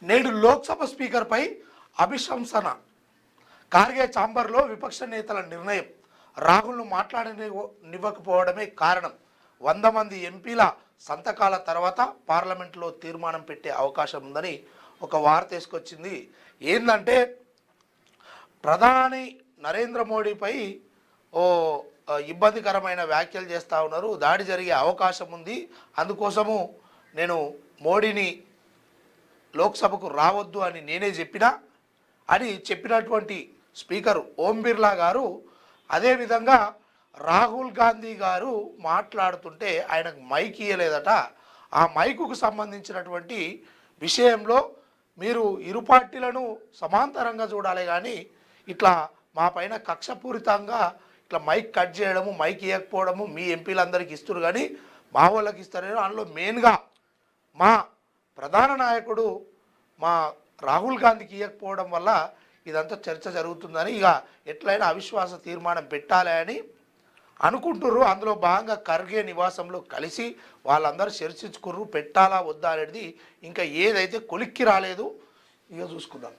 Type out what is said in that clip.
నేడు లోక్సభ స్పీకర్పై అభిశంసన. కార్గే ఛాంబర్లో విపక్ష నేతల నిర్ణయం. రాహుల్ను మాట్లాడనివ్వకపోవడమే కారణం. 100 మంది ఎంపీల సంతకాల తర్వాత పార్లమెంట్లో తీర్మానం పెట్టే అవకాశం ఉందని ఒక వార్త తీసుకొచ్చింది. ఏంటంటే ప్రధాని నరేంద్ర మోడీపై ఓ ఇబ్బందికరమైన వ్యాఖ్యలు చేస్తూ ఉన్నారు. దాడి జరిగే అవకాశం ఉంది. అందుకోసము నేను మోడీని లోక్సభకు రావద్దు అని నేనే చెప్పినా అని చెప్పినటువంటి స్పీకర్ ఓం బిర్లా గారు అదేవిధంగా రాహుల్ గాంధీ గారు మాట్లాడుతుంటే ఆయనకు మైక్ ఇయ్యలేదట. ఆ మైకుకు సంబంధించినటువంటి విషయంలో మీరు ఇరు పార్టీలను సమాంతరంగా చూడాలి, కానీ ఇట్లా మా పైన కక్షపూరితంగా ఇట్లా మైక్ కట్ చేయడము, మైక్ ఇవ్వకపోవడము మీ ఎంపీలందరికీ ఇస్తారు కానీ మా వాళ్ళకి ఇస్తారని, అందులో మెయిన్గా మా ప్రధాన నాయకుడు మా రాహుల్ గాంధీకి ఇవ్వకపోవడం వల్ల ఇదంతా చర్చ జరుగుతుందని ఇక ఎట్లయినా అవిశ్వాస తీర్మానం పెట్టాలి అని అనుకుంటుర్రు. అందులో భాగంగా ఖర్గే నివాసంలో కలిసి వాళ్ళందరూ చర్చించుకుర్రు పెట్టాలా వద్దా అనేది. ఇంకా ఏదైతే కొలిక్కి రాలేదు, ఇక చూసుకుందాం.